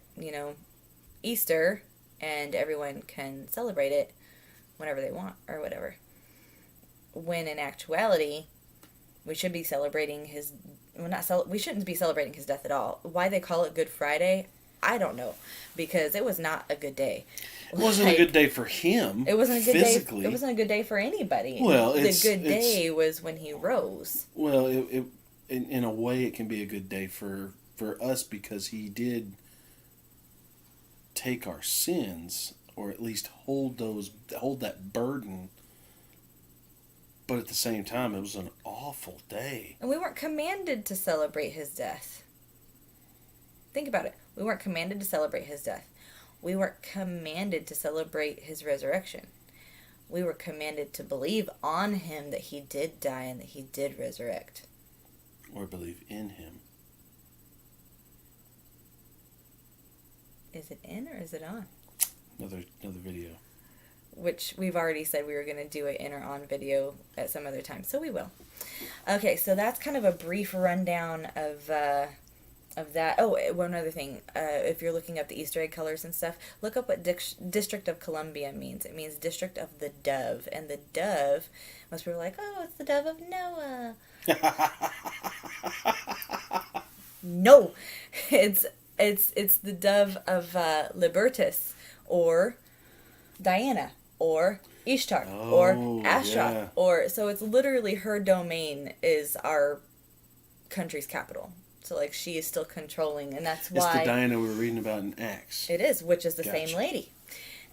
Easter, and everyone can celebrate it whenever they want, or whatever. When in actuality, we should be celebrating we shouldn't be celebrating his death at all. Why they call it Good Friday, I don't know, because it was not a good day. It wasn't a good day for him. It wasn't a good physically. day. It wasn't a good day for anybody. Well, the good day was when he rose. Well, in a way, it can be a good day for for us because he did take our sins, or at least hold that burden. But at the same time, it was an awful day. And we weren't commanded to celebrate his death. Think about it. We weren't commanded to celebrate his death. We weren't commanded to celebrate his resurrection. We were commanded to believe on him that he did die and that he did resurrect. Or believe in him. Is it in or is it on? Another video. Which we've already said we were going to do an in or on video at some other time, so we will. Okay, so that's kind of a brief rundown of that. Oh, one other thing. If you're looking up the Easter egg colors and stuff, look up what District of Columbia means. It means District of the Dove. And the dove, most people are like, oh, it's the dove of Noah. No, it's the dove of Libertas, or Diana, or Ishtar, or Ashtaroth, yeah. or so it's literally her domain is our country's capital. So like she is still controlling, and that's why it's the Diana we were reading about in Acts. It is, which is the Gotcha. same lady.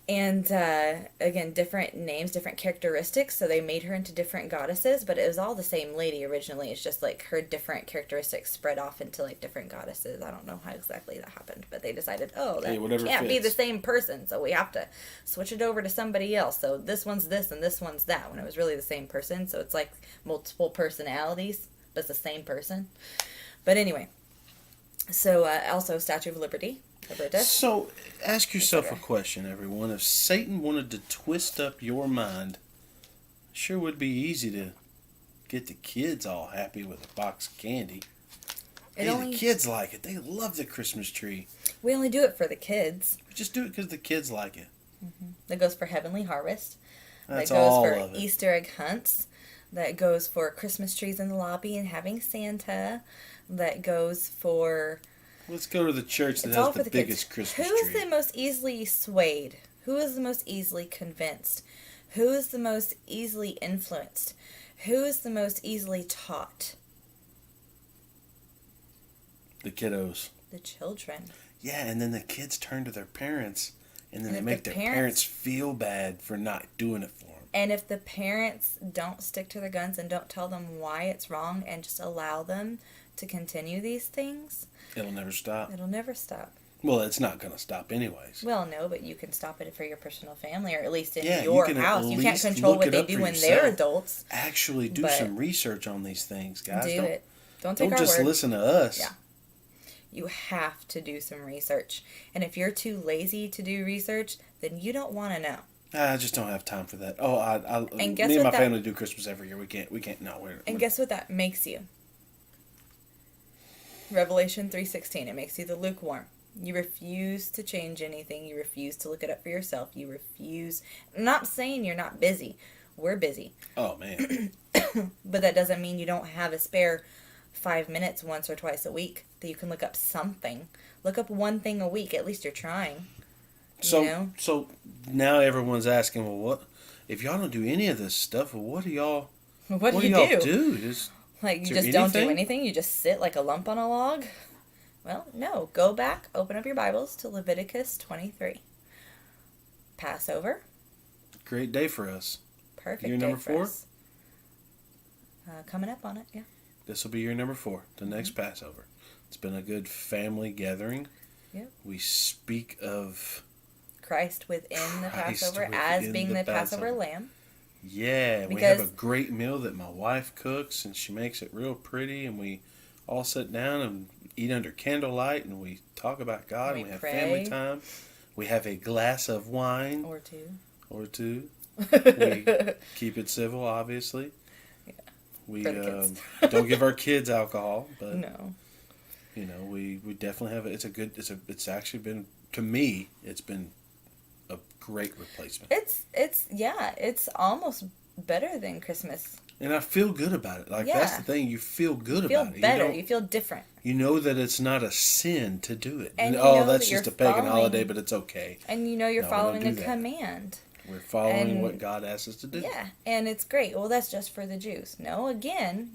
And again, different names, different characteristics. So they made her into different goddesses, but it was all the same lady originally. It's just like her different characteristics spread off into like different goddesses. I don't know how exactly that happened, but they decided, oh, that can't be the same person, so we have to switch it over to somebody else. So this one's this and this one's that, when it was really the same person. So it's like multiple personalities, but it's the same person. But anyway, so also Statue of Liberty. So, ask yourself a question, everyone. If Satan wanted to twist up your mind, sure would be easy to get the kids all happy with a box of candy. The kids like it. They love the Christmas tree. We only do it for the kids. We just do it because the kids like it. Mm-hmm. That goes for Heavenly Harvest. That's that goes all for of it. Easter egg hunts. That goes for Christmas trees in the lobby and having Santa. That goes for... Let's go to the church that has the biggest Christmas tree. Who is the most easily swayed? Who is the most easily convinced? Who is the most easily influenced? Who is the most easily taught? The kiddos. The children. Yeah, and then the kids turn to their parents, and then they make their parents feel bad for not doing it for them. And if the parents don't stick to their guns and don't tell them why it's wrong and just allow them to continue these things... It'll never stop. It'll never stop. Well, it's not going to stop anyways. Well, no, but you can stop it for your personal family, or at least in you your house. You can't control what they do when they're adults. Actually do some research on these things, guys. Do it. Don't take our word. Don't just listen to us. Yeah. You have to do some research. And if you're too lazy to do research, then you don't want to know. I just don't have time for that. Oh, and me and my family do Christmas every year. We can't. No, guess what that makes you? Revelation 3:16. It makes you the lukewarm. You refuse to change anything. You refuse to look it up for yourself. You refuse. I'm not saying you're not busy. We're busy. Oh, man. But that doesn't mean you don't have a spare 5 minutes once or twice a week that you can look up something. Look up one thing a week. At least you're trying. So now everyone's asking, well, what if y'all don't do any of this stuff? Well, what do y'all? What do you do? You just don't do anything? You just sit like a lump on a log? Well, no. Go back, open up your Bibles to Leviticus 23. Passover. Great day for us. Perfect year day number for 4? us. Coming up on it, yeah. This will be year number 4, the next Passover. It's been a good family gathering. Yep. We speak of Christ within the Passover as being the Passover lamb. Yeah, we have a great meal that my wife cooks, and she makes it real pretty, and we all sit down and eat under candlelight, and we talk about God, and we have family time. We have a glass of wine. Or two. We keep it civil, obviously. Yeah. We don't give our kids alcohol, but no. You know, we definitely have it's actually been, to me, it's been a great replacement. It's almost better than Christmas. And I feel good about it. That's the thing. You feel good about it. You feel better. You feel different. You know that it's not a sin to do it. And that's just a pagan holiday, but it's okay. And you know you're following a command. We're following And what God asks us to do. yeah, and it's great. Well, that's just for the Jews. No, again,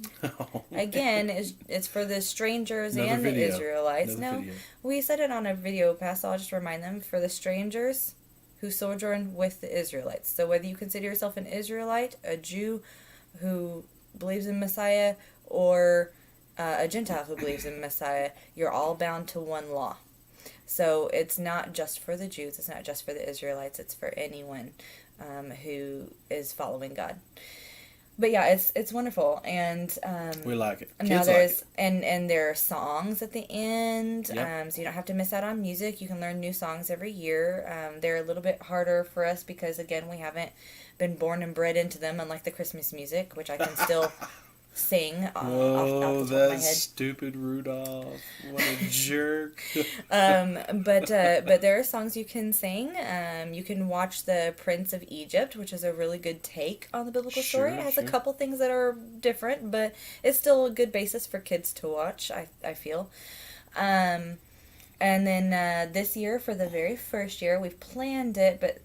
it's for the strangers Another and the video. Israelites. Another No, video. we said it on a video, Pastor. I'll just remind them, for the strangers who sojourn with the Israelites. So whether you consider yourself an Israelite, a Jew who believes in Messiah, or a Gentile who believes in Messiah, you're all bound to one law. So it's not just for the Jews, it's not just for the Israelites, it's for anyone who is following God. But yeah, it's wonderful, and we like it. now Kids there's like it. and there are songs at the end, Yep. so you don't have to miss out on music. You can learn new songs every year. They're a little bit harder for us because again we haven't been born and bred into them, unlike the Christmas music, which I can still sing off the top of my that head. stupid Rudolph! What a jerk! But there are songs you can sing. You can watch The Prince of Egypt, which is a really good take on the biblical story. Sure, It has sure. a couple things that are different, but it's still a good basis for kids to watch, I feel. And then this year, for the very first year, we've planned it, but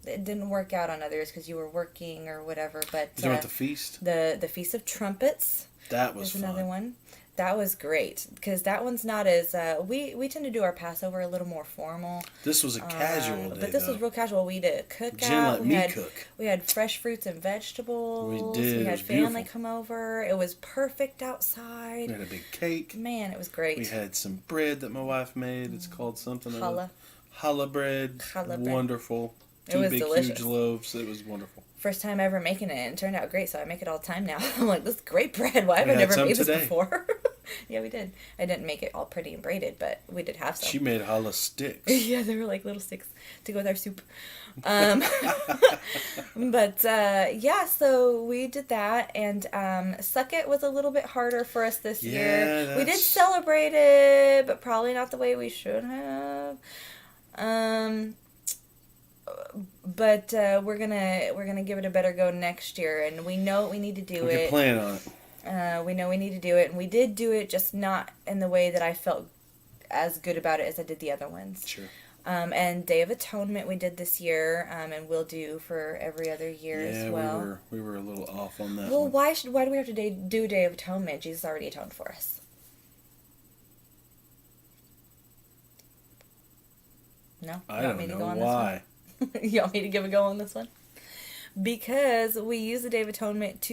it didn't work out on others because you were working or whatever. But You talking about the feast? the Feast of Trumpets That was is fun. another one. That was great because that one's not as we tend to do our Passover a little more formal. This was a casual day, But this though. was real casual. We did a cookout. Jen let we me had cook. we had fresh fruits and vegetables. We did. We It had was family beautiful. come over. It was perfect outside. We had a big cake. Man, it was great. We had some bread that my wife made. It's called something. Challah. Challah bread. Challah bread. Wonderful. It Two was big, delicious. huge loaves. It was wonderful. First time ever making it, and it turned out great. So I make it all the time now. I'm like, this is great bread. Why have We I had never some made this today. before? Yeah, we did. I didn't make it all pretty and braided, but we did have some. She made challah sticks. Yeah, they were like little sticks to go with our soup. But yeah, so we did that, and Suck It was a little bit harder for us this year. We did that's- celebrate it, but probably not the way we should have. But we're gonna give it a better go next year, and we know we need to do We it. could plan on it. We know we need to do it, and we did do it, just not in the way that I felt as good about it as I did the other ones. Sure. And Day of Atonement we did this year, and we'll do for every other year as well. we were a little off on that Well, one. why do we have to do Day of Atonement? Jesus already atoned for us. No? I You want don't me to know go on why. This one? You want me to give a go on this one? Because we use the Day of Atonement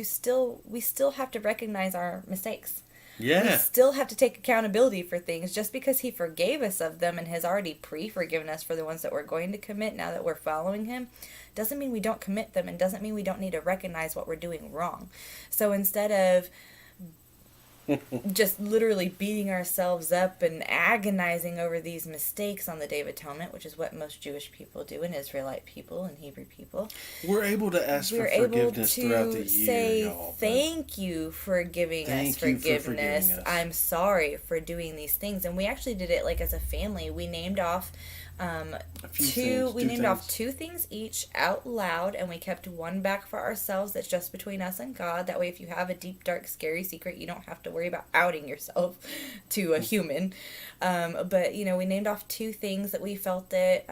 we still have to recognize our mistakes. We Yeah. still have to take accountability for things. Just because he forgave us of them and has already pre-forgiven us for the ones that we're going to commit now that we're following him, doesn't mean we don't commit them, and doesn't mean we don't need to recognize what we're doing wrong. So instead of just literally beating ourselves up and agonizing over these mistakes on the Day of Atonement, which is what most Jewish people do, and Israelite people and Hebrew people, We're able to ask we're for able forgiveness throughout the to year, say y'all. but thank you for giving Thank us you for forgiveness. forgiving us. I'm sorry for doing these things, and we actually did it like as a family. We named off a few two. things, We two named off things. 2 things each out loud, and we kept one back for ourselves. That's just between us and God. That way, if you have a deep, dark, scary secret, you don't have to worry about outing yourself to a human. But we named off 2 things that we felt that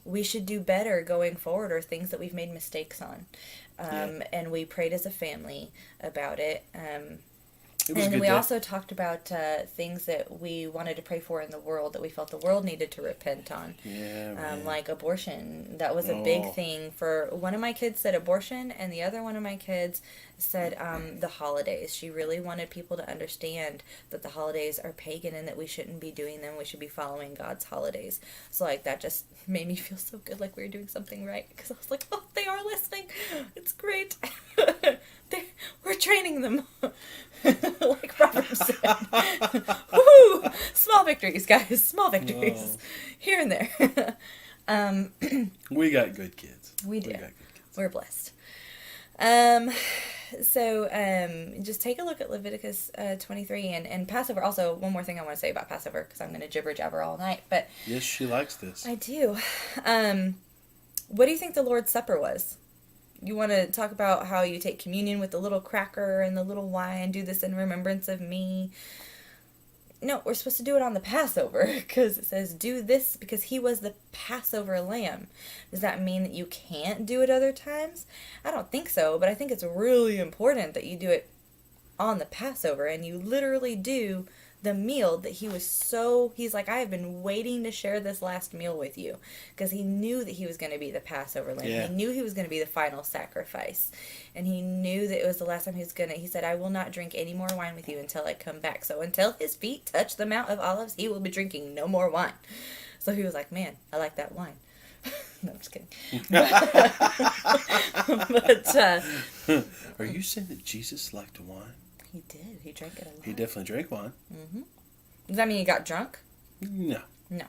we should do better going forward, or things that we've made mistakes on. And we prayed as a family about it. It was a And good we day. also talked about things that we wanted to pray for in the world, that we felt the world needed to repent on. Yeah, man. Like abortion. That was a big Oh. thing for one of my kids said abortion, and the other one of my kids said the holidays. She really wanted people to understand that the holidays are pagan and that we shouldn't be doing them. We should be following God's holidays. So like that just made me feel so good, like we were doing something right, because I was like, oh, they are listening. It's great. We're training them. Like Robert said. Woo! Small victories, guys. Small victories. Oh. Here and there. We got good kids. We do. got good kids. We're blessed. Just take a look at Leviticus 23 and Passover. Also, one more thing I want to say about Passover, because I'm going to jibber jabber all night, but Yes, she likes this. I do. What do you think the Lord's Supper was? You want to talk about how you take communion with the little cracker and the little wine, do this in remembrance of me? No, we're supposed to do it on the Passover because it says do this because he was the Passover lamb. Does that mean that you can't do it other times? I don't think so, but I think it's really important that you do it on the Passover, and you literally do the meal that he's like, I have been waiting to share this last meal with you, because he knew that he was going to be the Passover lamb. Yeah. He knew he was going to be the final sacrifice, and he knew that it was the last time he said, I will not drink any more wine with you until I come back. So until his feet touch the Mount of Olives, he will be drinking no more wine. So he was like, man, I like that wine. No, I'm just kidding. Are you saying that Jesus liked wine? He did. He drank it a lot. He definitely drank wine. Mm-hmm. Does that mean he got drunk? No. No.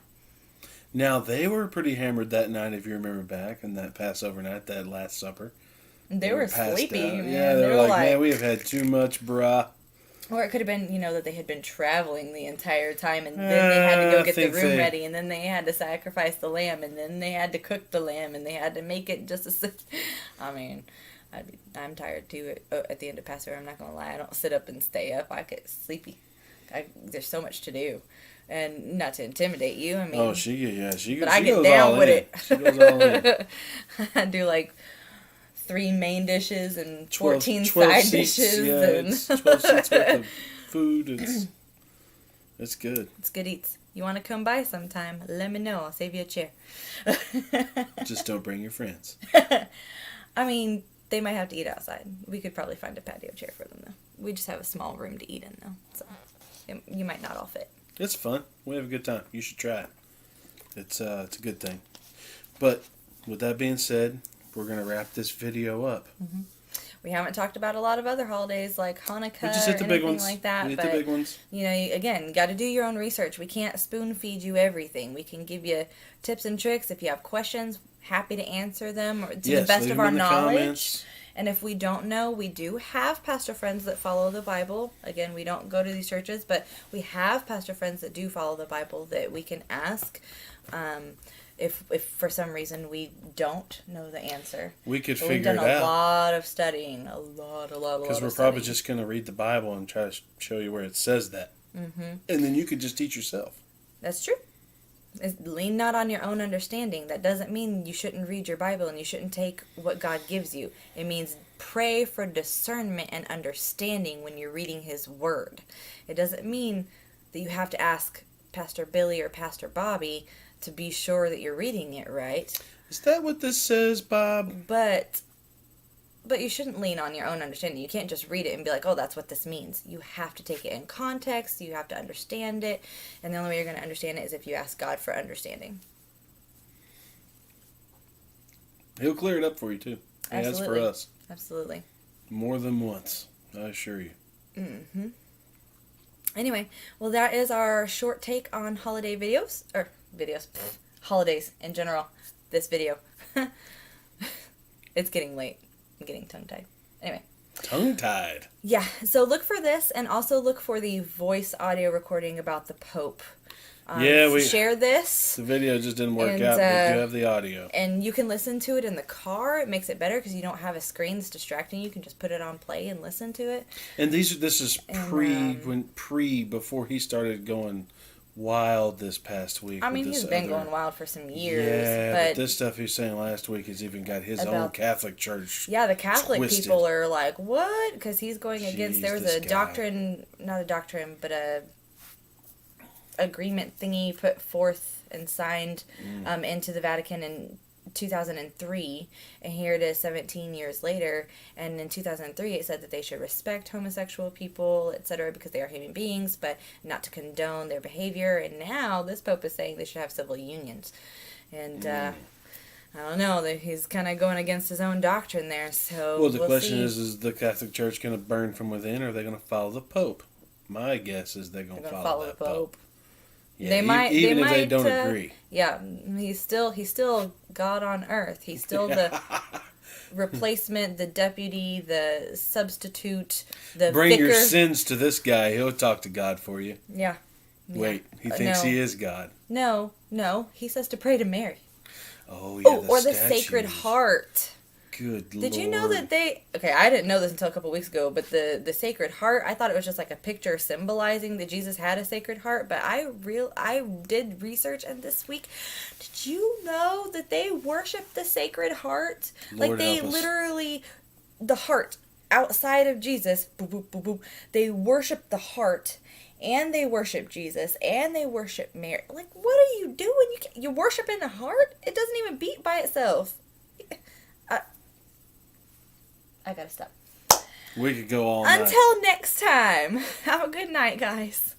Now, they were pretty hammered that night, if you remember back, in that Passover night, that Last Supper. They were passed sleepy. out. Man. Yeah, they were like, man, we have had too much, brah. Or it could have been, that they had been traveling the entire time, and then they had to go get the room ready, and then they had to sacrifice the lamb, and then they had to cook the lamb, and they had to make it just as... I mean... I'm tired too at the end of Passover. I'm not going to lie. I don't sit up and stay up. I get sleepy. There's so much to do. And not to intimidate you. I mean... Oh, she goes But I get down with it. She goes all in. I do like 3 main dishes and 12 14 12 side seats, dishes. yeah, And it's 12 seats worth of food. It's good. It's good eats. You want to come by sometime, let me know. I'll save you a chair. Just don't bring your friends. I mean... They might have to eat outside. We could probably find a patio chair for them, though. We just have a small room to eat in, though. So you might not all fit. It's fun. We have a good time. You should try it. It's a good thing. But with that being said, we're going to wrap this video up. Mm-hmm. We haven't talked about a lot of other holidays like Hanukkah We just hit the or big anything ones. like that. We hit but, the big ones. Again, got to do your own research. We can't spoon feed you everything. We can give you tips and tricks. If you have questions, happy to answer them to the best of our knowledge. Comments. And if we don't know, we do have pastor friends that follow the Bible. Again, we don't go to these churches, but we have pastor friends that do follow the Bible that we can ask. If for some reason we don't know the answer, we could figure it out. We've done a lot of studying, a lot. Because we're probably just going to read the Bible and try to show you where it says that, and then you could just teach yourself. That's true. Lean not on your own understanding. That doesn't mean you shouldn't read your Bible and you shouldn't take what God gives you. It means pray for discernment and understanding when you're reading His Word. It doesn't mean that you have to ask Pastor Billy or Pastor Bobby to be sure that you're reading it right. Is that what this says, Bob? But you shouldn't lean on your own understanding. You can't just read it and be like, oh, that's what this means. You have to take it in context. You have to understand it. And the only way you're going to understand it is if you ask God for understanding. He'll clear it up for you, too. He has for us. Absolutely. More than once, I assure you. Mm-hmm. Anyway, well, that is our short take on holiday videos. Or videos. Holidays in general. This video. It's getting late. I'm getting tongue-tied. Anyway. Tongue-tied? Yeah. So look for this, and also look for the voice audio recording about the Pope. We share this. The video just didn't work out, but you have the audio. And you can listen to it in the car. It makes it better because you don't have a screen that's distracting you. You can just put it on play and listen to it. And this is before he started going wild this past week. I mean, he's been going wild for some years. Yeah, but this stuff he's saying last week has even got his own Catholic church. Yeah, the Catholic twisted. People are like, what? Because he's going against, there was a doctrine, not a doctrine, but a agreement thingy put forth and signed into the Vatican in 2003, and here it is 17 years later, and in 2003 it said that they should respect homosexual people, etc., because they are human beings, but not to condone their behavior. And now this Pope is saying they should have civil unions, and I don't know, he's kind of going against his own doctrine there. So well, the question is the Catholic Church going to burn from within, or are they going to follow the Pope? My guess is they're going to follow the Pope. Yeah, they might, even if they don't agree. Yeah, he's still God on earth. He's still the replacement, the deputy, the substitute, the Bring vicar. Your sins to this guy. He'll talk to God for you. Yeah. Wait, he thinks he is God. No. He says to pray to Mary. Oh, yeah, or the Sacred Heart. Good Lord. Did you know that they... Okay, I didn't know this until a couple weeks ago, but the Sacred Heart, I thought it was just like a picture symbolizing that Jesus had a Sacred Heart, but I did research, and this week, did you know that they worship the Sacred Heart? Lord Like, they help us. literally... The heart outside of Jesus, boop, boop, boop, boop, they worship the heart, and they worship Jesus, and they worship Mary. Like, what are you doing? You worshiping the heart? It doesn't even beat by itself. I gotta stop. We could go all night. Until next time, have a good night, guys.